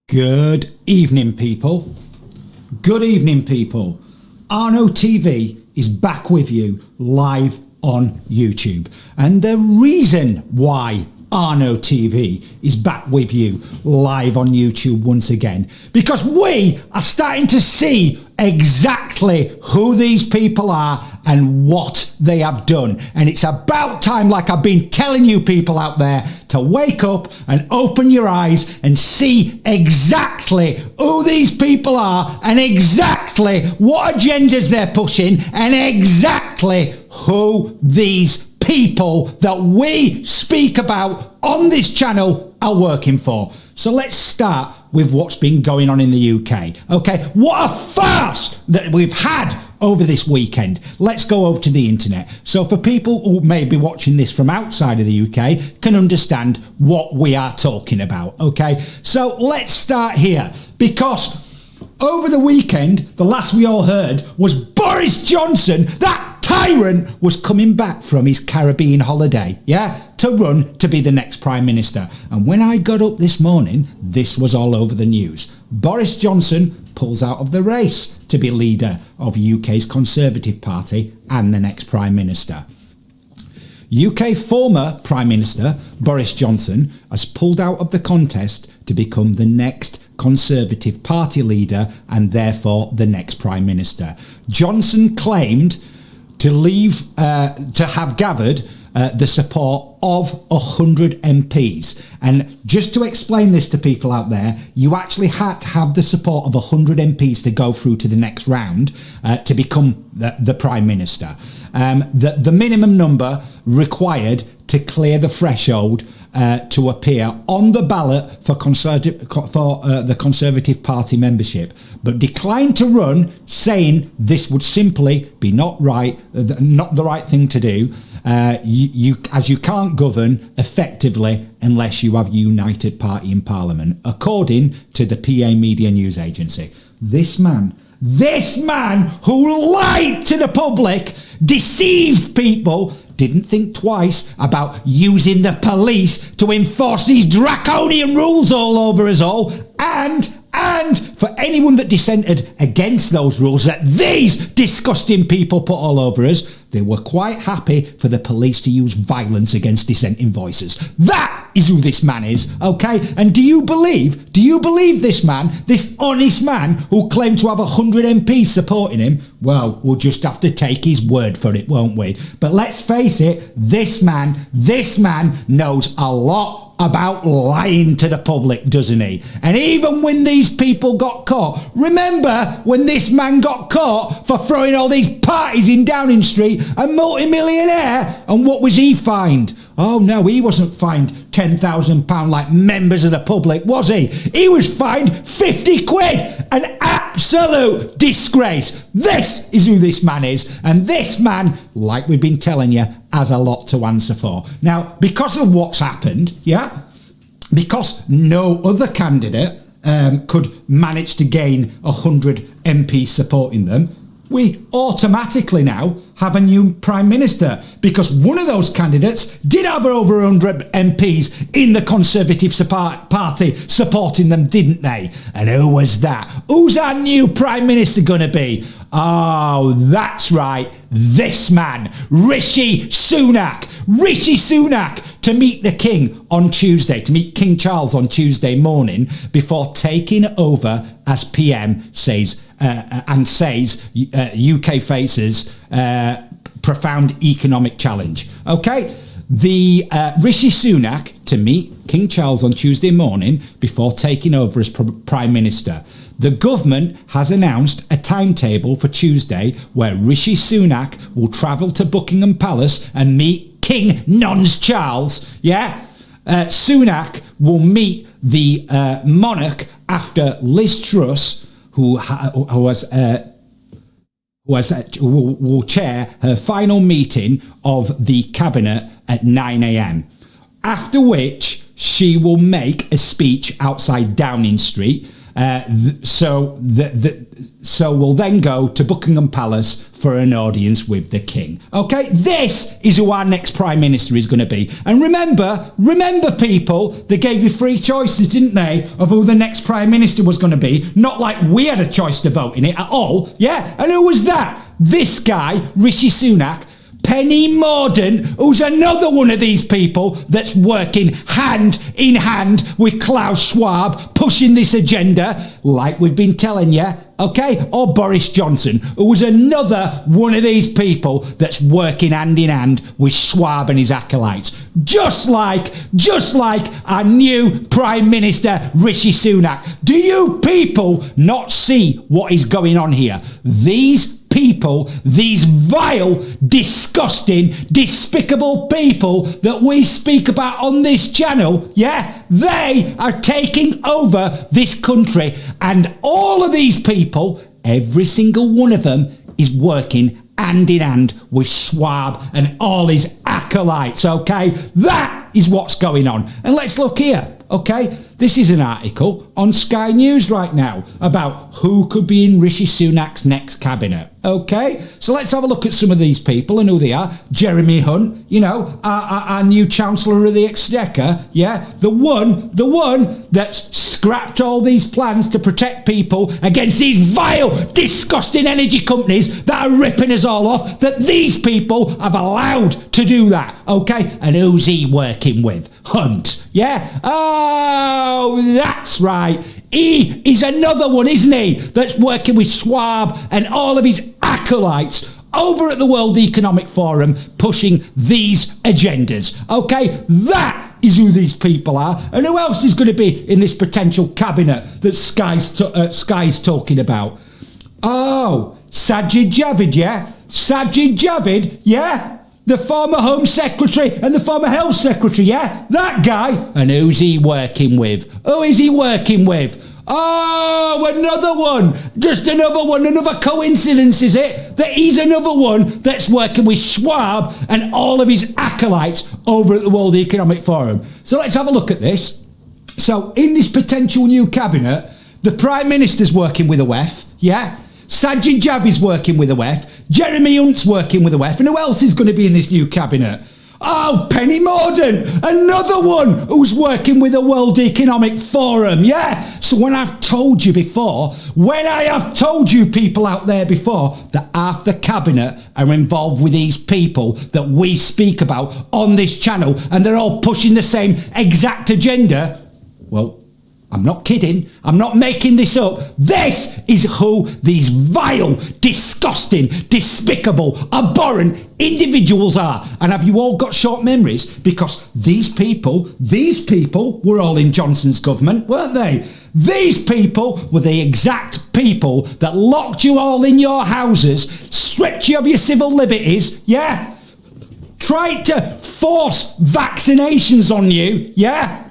Good evening, people. Good evening, people. Arno TV is back with you live on YouTube. And the reason why Arno TV is back with you live on YouTube once again, because we are starting to see exactly who these people are and what they have done. And it's about time, like I've been telling you people out there, to wake up and open your eyes and see exactly who these people are and exactly what agendas they're pushing and exactly who these people that we speak about on this channel are working for. So let's start with what's been going on in the UK. Okay, what a farce that we've had over this weekend. Let's go over to the internet. So for people who may be watching this from outside of the UK can understand what we are talking about. Okay, so let's start here, because over the weekend, the last we all heard was Boris Johnson, that tyrant, was coming back from his Caribbean holiday, to run to be the next Prime Minister. And when I got up this morning, this was all over the news. Boris Johnson pulls out of the race to be leader of UK's Conservative Party and the next Prime Minister. UK former Prime Minister Boris Johnson has pulled out of the contest to become the next Conservative Party leader and therefore the next Prime Minister. Johnson claimed to have gathered the support of 100 MPs. And just to explain this to people out there, you actually had to have the support of 100 MPs to go through to the next round to become the Prime Minister. The minimum number required to clear the threshold to appear on the ballot for the Conservative Party membership, but declined to run, saying this would simply be not the right thing to do, as you can't govern effectively unless you have a united party in Parliament, according to the PA Media News Agency. This man who lied to the public, deceived people, didn't think twice about using the police to enforce these draconian rules all over us all, and for anyone that dissented against those rules that these disgusting people put all over us, they were quite happy for the police to use violence against dissenting voices. That is who this man is, okay? And do you believe this man, this honest man who claimed to have 100 MPs supporting him? Well, we'll just have to take his word for it, won't we? But let's face it, this man knows a lot about lying to the public, doesn't he? And even when these people got caught, remember when this man got caught for throwing all these parties in Downing Street, a multi-millionaire, and what was he fined? Oh no, he wasn't fined £10,000 like members of the public, was he? He was fined 50 quid, an absolute disgrace. This is who this man is, and this man, like we've been telling you, has a lot to answer for. Now, because of what's happened, because no other candidate could manage to gain 100 MPs supporting them, we automatically now have a new Prime Minister, because one of those candidates did have over 100 MPs in the Conservative Party supporting them, didn't they? And who was that? Who's our new Prime Minister going to be? Oh, that's right, this man, Rishi Sunak, to meet the King on Tuesday, to meet King Charles on Tuesday morning before taking over as PM, says UK faces profound economic challenge. Okay, the Rishi Sunak to meet King Charles on Tuesday morning before taking over as Prime Minister. The government has announced a timetable for Tuesday where Rishi Sunak will travel to Buckingham Palace and meet King Nons Charles. Sunak will meet the monarch after Liz Truss, who will chair her final meeting of the cabinet at 9 a.m. After which she will make a speech outside Downing Street. So we'll then go to Buckingham Palace for an audience with the king. Okay, this is who our next Prime Minister is going to be. And remember people, they gave you 3 choices, didn't they, of who the next Prime Minister was going to be. Not like we had a choice to vote in it at all. Yeah, and who was that? This guy, Rishi Sunak, Penny Mordaunt, who's another one of these people that's working hand in hand with Klaus Schwab, pushing this agenda, like we've been telling you, okay? Or Boris Johnson, who was another one of these people that's working hand in hand with Schwab and his acolytes. Just like our new Prime Minister, Rishi Sunak. Do you people not see what is going on here? These people, these vile, disgusting, despicable people that we speak about on this channel, yeah, they are taking over this country, and all of these people, every single one of them, is working hand in hand with Schwab and all his acolytes, okay? That is what's going on. And let's look here, okay? This is an article on Sky News right now about who could be in Rishi Sunak's next cabinet. Okay, so let's have a look at some of these people and who they are. Jeremy Hunt, you know, our new Chancellor of the Exchequer, yeah, the one that's scrapped all these plans to protect people against these vile, disgusting energy companies that are ripping us all off, that these people have allowed to do that, okay? And who's he working with? Hunt, yeah? Oh, that's right. He is another one, isn't he, that's working with Schwab and all of his acolytes over at the World Economic Forum pushing these agendas. Okay, that is who these people are. And who else is going to be in this potential cabinet that Sky's talking about? Oh, Sajid Javid, yeah? Sajid Javid, yeah? The former Home Secretary and the former Health Secretary, yeah? That guy. And who's he working with? Who is he working with? Oh, another one. Just another one. Another coincidence, is it? That he's another one that's working with Schwab and all of his acolytes over at the World Economic Forum. So let's have a look at this. So in this potential new cabinet, the Prime Minister's working with a WEF, yeah? Sajid Javid's working with a WEF. Jeremy Hunt's working with a WEF. And who else is going to be in this new cabinet? Oh, Penny Mordaunt, another one who's working with the World Economic Forum, yeah? So when I have told you people out there before, that half the cabinet are involved with these people that we speak about on this channel, and they're all pushing the same exact agenda, well, I'm not kidding. I'm not making this up. This is who these vile, disgusting, despicable, abhorrent individuals are. And have you all got short memories? Because these people were all in Johnson's government, weren't they? These people were the exact people that locked you all in your houses, stripped you of your civil liberties, yeah? Tried to force vaccinations on you, yeah?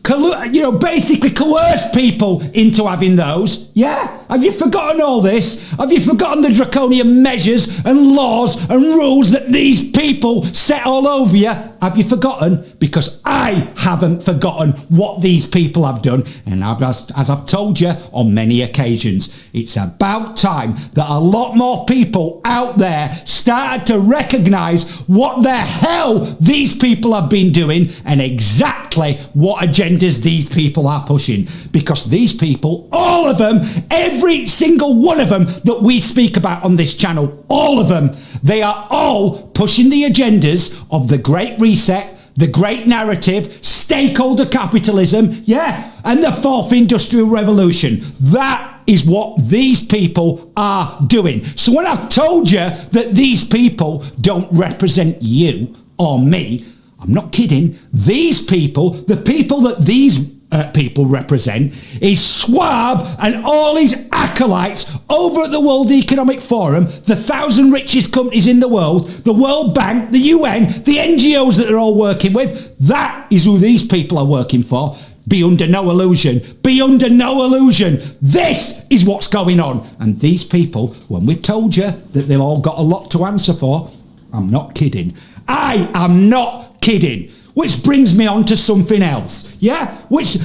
Basically coerce people into having those. Yeah? Have you forgotten all this? Have you forgotten the draconian measures and laws and rules that these people set all over you? Have you forgotten? Because I haven't forgotten what these people have done. And as I've told you on many occasions, it's about time that a lot more people out there started to recognise what the hell these people have been doing and exactly what agendas these people are pushing. Because these people, all of them, every single one of them that we speak about on this channel, all of them, they are all pushing the agendas of the Great Reset, the Great Narrative, stakeholder capitalism, yeah, and the Fourth Industrial Revolution. That is what these people are doing. So when I've told you that these people don't represent you or me, I'm not kidding. These people, the people that these people represent, is Schwab and all his acolytes over at the World Economic Forum, the 1,000 richest companies in the world, the World Bank, the UN, the NGOs that they're all working with. That is who these people are working for. Be under no illusion. Be under no illusion. This is what's going on. And these people, when we've told you that they've all got a lot to answer for, I'm not kidding. I am not kidding. Which brings me on to something else, yeah? Which,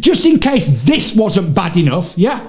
just in case this wasn't bad enough, yeah?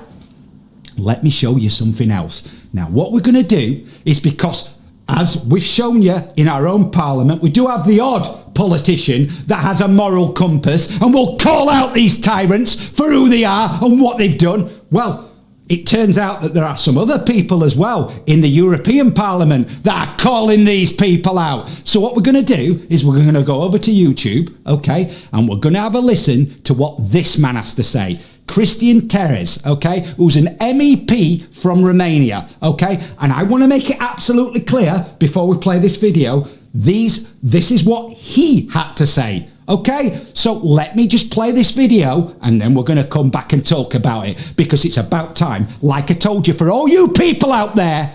let me show you something else. Now, what we're going to do is, because as we've shown you in our own parliament, we do have the odd politician that has a moral compass and will call out these tyrants for who they are and what they've done. Well, it turns out that there are some other people as well in the European Parliament that are calling these people out. So what we're going to do is we're going to go over to YouTube, okay, and we're going to have a listen to what this man has to say. Cristian Terez, okay, who's an MEP from Romania, okay? And I want to make it absolutely clear before we play this video, this is what he had to say, okay? So let me just play this video and then we're going to come back and talk about it, because it's about time, like I told you, for all you people out there,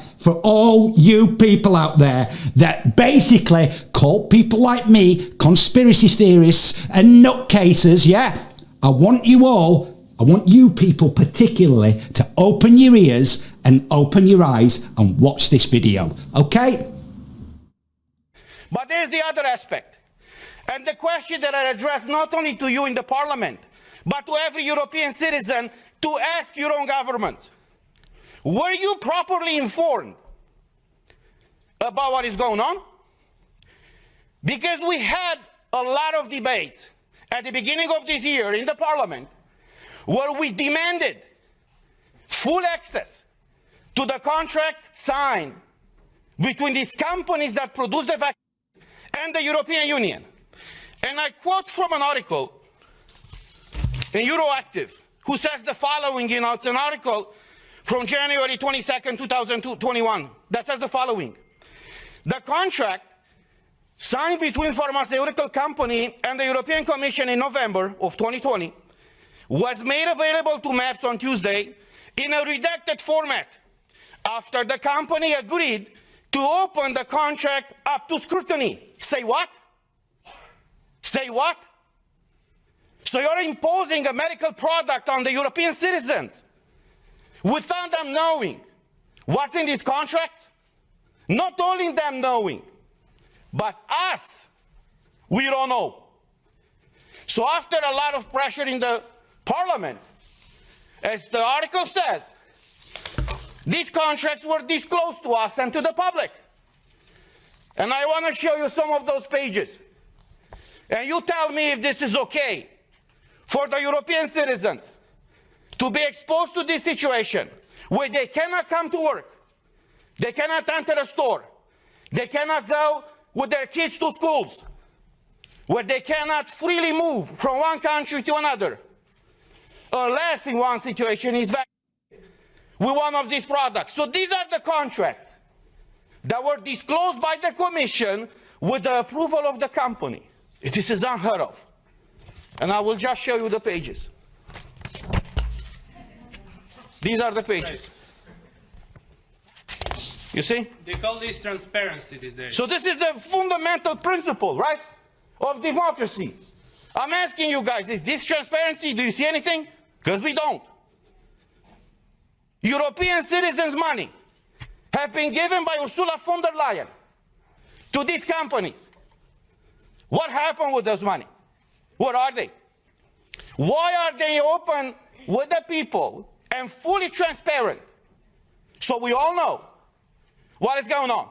that basically call people like me conspiracy theorists and nutcases, yeah? I want you people particularly to open your ears and open your eyes and watch this video, okay? But there's the other aspect. And the question that I address not only to you in the parliament, but to every European citizen, to ask your own government. Were you properly informed about what is going on? Because we had a lot of debates at the beginning of this year in the parliament where we demanded full access to the contracts signed between these companies that produce the vaccine and the European Union. And I quote from an article in Euroactiv, who says the following, it's an article from January 22nd, 2021, that says the following. The contract signed between pharmaceutical company and the European Commission in November of 2020 was made available to MEPs on Tuesday in a redacted format after the company agreed to open the contract up to scrutiny. Say what? Say what? So you're imposing a medical product on the European citizens without them knowing what's in these contracts? Not only them knowing, but us, we don't know. So after a lot of pressure in the parliament, as the article says, these contracts were disclosed to us and to the public. And I want to show you some of those pages. And you tell me if this is okay for the European citizens to be exposed to this situation where they cannot come to work, they cannot enter a store, they cannot go with their kids to schools, where they cannot freely move from one country to another, unless in one situation is vaccinated with one of these products. So these are the contracts that were disclosed by the Commission with the approval of the company. This is unheard of. And I will just show you the pages. These are the pages. You see? They call this transparency these days. So this is the fundamental principle, right, of democracy. I'm asking you guys, is this transparency? Do you see anything? Because we don't. European citizens' money have been given by Ursula von der Leyen to these companies. What happened with those money? What are they? Why are they open with the people and fully transparent? So we all know what is going on.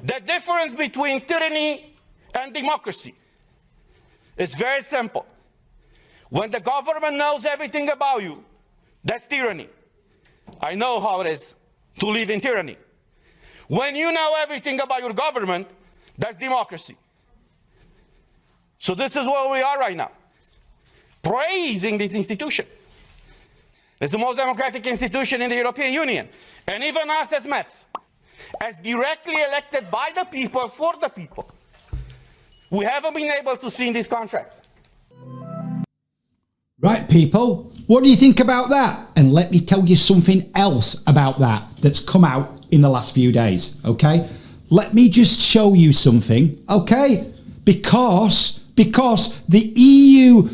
The difference between tyranny and democracy is very simple. When the government knows everything about you, that's tyranny. I know how it is to live in tyranny. When you know everything about your government, that's democracy. So this is where we are right now, praising this institution. It's the most democratic institution in the European Union. And even us as MEPs, as directly elected by the people, for the people, we haven't been able to see in these contracts. Right, people, what do you think about that? And let me tell you something else about that that's come out in the last few days, okay? Let me just show you something, okay? Because the EU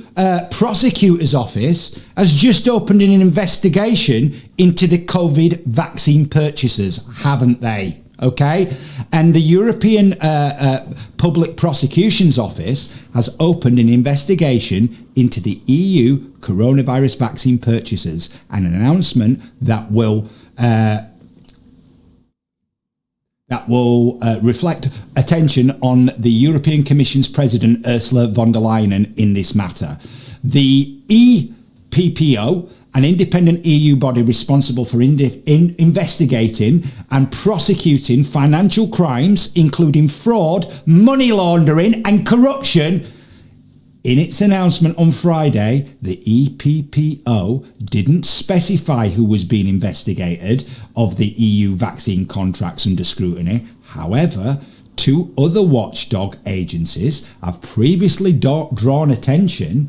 prosecutor's office has just opened an investigation into the COVID vaccine purchases, haven't they? okay? And the European Public Prosecution's Office has opened an investigation into the EU coronavirus vaccine purchases, and an announcement that will reflect attention on the European Commission's President Ursula von der Leyen in this matter. The EPPO, an independent EU body responsible for investigating and prosecuting financial crimes, including fraud, money laundering and corruption. In its announcement on Friday, the EPPO didn't specify who was being investigated of the EU vaccine contracts under scrutiny. However, two other watchdog agencies have previously drawn attention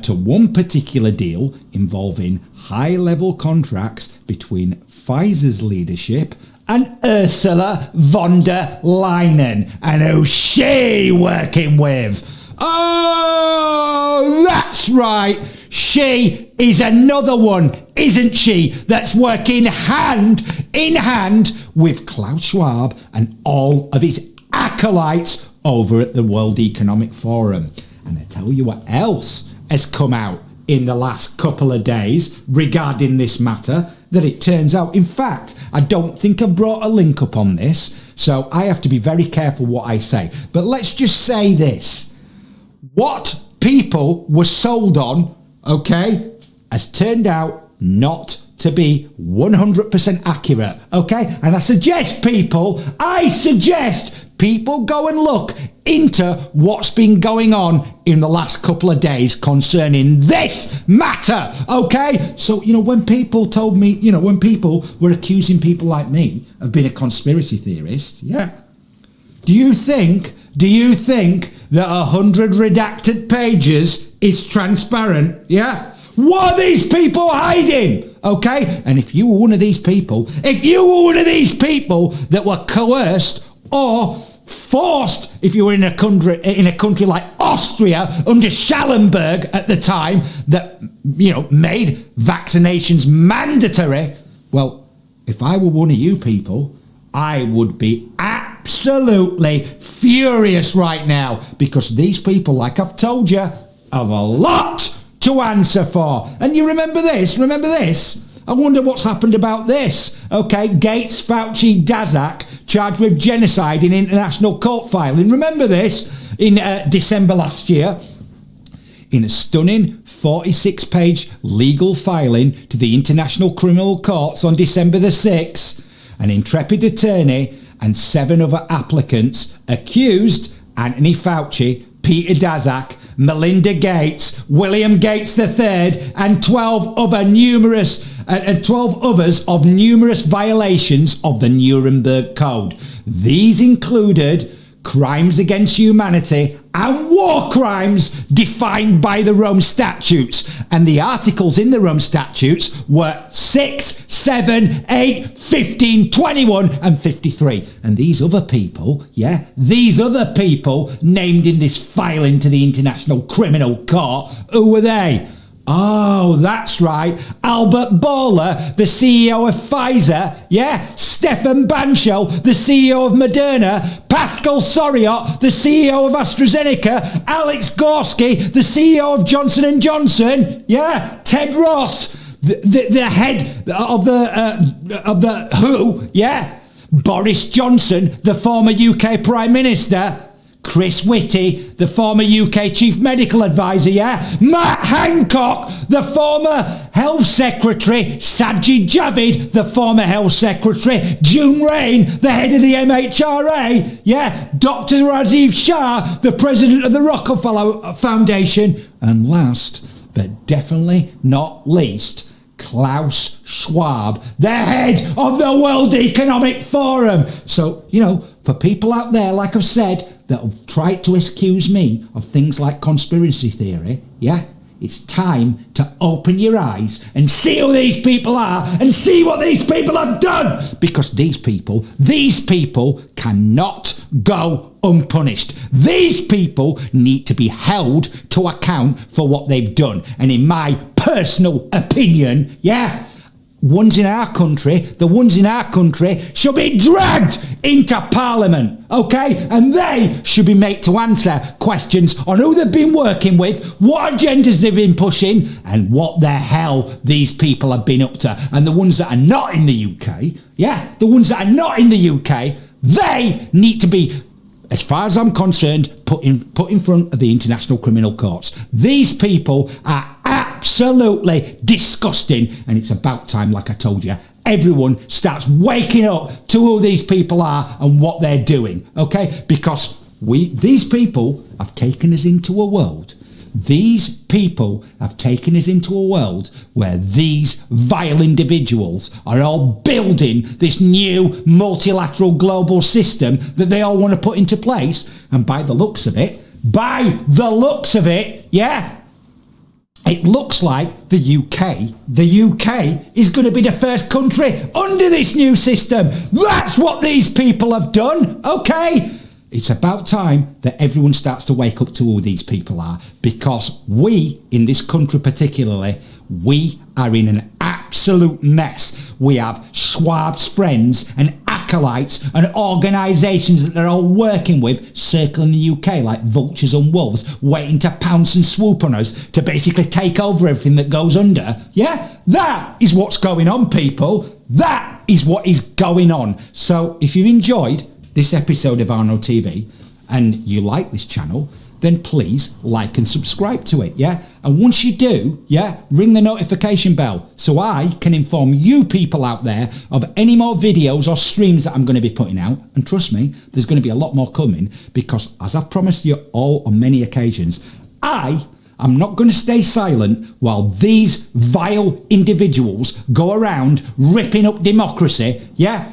to one particular deal involving high-level contracts between Pfizer's leadership and Ursula von der Leyen. And who's she working with? Oh, that's right. She is another one, isn't she, that's working hand in hand with Klaus Schwab and all of his acolytes over at the World Economic Forum. And I tell you what else has come out in the last couple of days regarding this matter, that it turns out, in fact, I don't think I've brought a link up on this, so I have to be very careful what I say. But let's just say this. What people were sold on, okay, has turned out not to be 100% accurate, okay? And I suggest people go and look into what's been going on in the last couple of days concerning this matter, okay? So, when people told me, when people were accusing people like me of being a conspiracy theorist, yeah? Do you think that 100 redacted pages is transparent, yeah? What are these people hiding? Okay? And if you were one of these people that were coerced or forced, if you were in a country like Austria under Schallenberg at the time, that made vaccinations mandatory, well, if I were one of you people, I would be absolutely furious right now, because these people, like I've told you, have a lot to answer for. And you remember this? I wonder what's happened about this. Okay, Gates, Fauci, Daszak charged with genocide in international court filing. Remember this? In December last year, in a stunning 46-page legal filing to the International Criminal Courts on December the 6th, an intrepid attorney and 7 other applicants accused Anthony Fauci, Peter Daszak, Melinda Gates, William Gates III, and 12 others of numerous violations of the Nuremberg Code. These included crimes against humanity and war crimes defined by the Rome Statutes. And the articles in the Rome Statutes were 6, 7, 8, 15, 21 and 53. And these other people named in this filing to the International Criminal Court, who were they? Oh, that's right. Albert Bourla, the CEO of Pfizer, yeah? Stefan Bancho, the CEO of Moderna, Pascal Soriot, the CEO of AstraZeneca, Alex Gorski, the CEO of Johnson & Johnson, yeah? Ted Ross, the head of the WHO, yeah? Boris Johnson, the former UK Prime Minister, Chris Whitty, the former UK Chief Medical Advisor, yeah? Matt Hancock, the former Health Secretary, Sajid Javid, the former Health Secretary, June Rain, the head of the MHRA, yeah? Dr. Rajiv Shah, the President of the Rockefeller Foundation, and last, but definitely not least, Klaus Schwab, the head of the World Economic Forum. So, for people out there, like I've said, that have tried to accuse me of things like conspiracy theory, yeah? It's time to open your eyes and see who these people are and see what these people have done. Because these people cannot go unpunished. These people need to be held to account for what they've done. And in my personal opinion, yeah, ones in our country, should be dragged into Parliament, okay? And they should be made to answer questions on who they've been working with, what agendas they've been pushing, and what the hell these people have been up to. And the ones that are not in the UK, the ones that are not in the UK, they need to be, as far as I'm concerned, put in front of the International Criminal Courts. These people are absolutely disgusting, and it's about time, like I told you, everyone starts waking up to who these people are and what they're doing, okay? Because these people have taken us into a world. These people have taken us into a world where these vile individuals are all building this new multilateral global system that they all want to put into place. And by the looks of it, it looks like the UK is going to be the first country under this new system. That's what these people have done, okay? It's about time that everyone starts to wake up to who these people are, because we, in this country particularly, we are in an absolute mess. We have Schwab's friends and acolytes and organisations that they're all working with circling the UK like vultures and wolves, waiting to pounce and swoop on us to basically take over everything that goes under. Yeah? That is what's going on, people. That is what is going on. So if you enjoyed this episode of Arno TV and you like this channel, then please like and subscribe to it, yeah? And once you do, ring the notification bell so I can inform you people out there of any more videos or streams that I'm going to be putting out. And trust me, there's going to be a lot more coming, because as I've promised you all on many occasions, I'm not going to stay silent while these vile individuals go around ripping up democracy,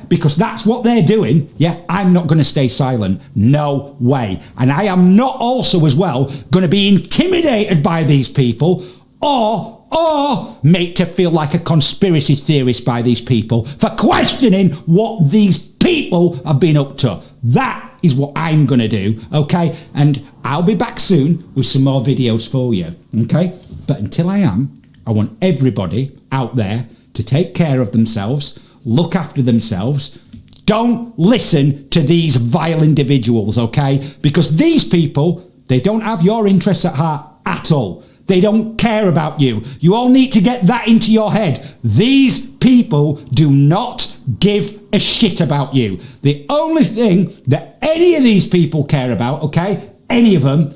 because that's what they're doing. I'm not going to stay silent. No way. And I am not also as well going to be intimidated by these people or made to feel like a conspiracy theorist by these people for questioning what these people have been up to. That is what I'm going to do, okay? And I'll be back soon with some more videos for you, okay? But until I want everybody out there to take care of themselves, look after themselves. Don't listen to these vile individuals, okay? Because these people, they don't have your interests at heart at all. They don't care about you. You all need to get that into your head. These people do not give a shit about you. The only thing that any of these people care about, okay, any of them,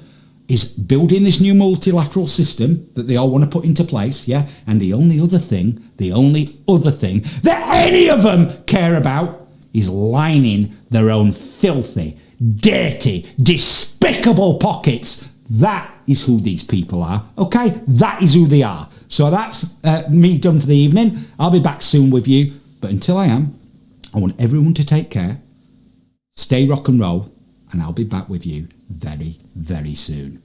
is building this new multilateral system that they all want to put into place, And the only other thing that any of them care about is lining their own filthy, dirty, despicable pockets. That is who these people are, okay? That is who they are. So that's me done for the evening. I'll be back soon with you. But until I want everyone to take care, stay rock and roll, and I'll be back with you very, very soon.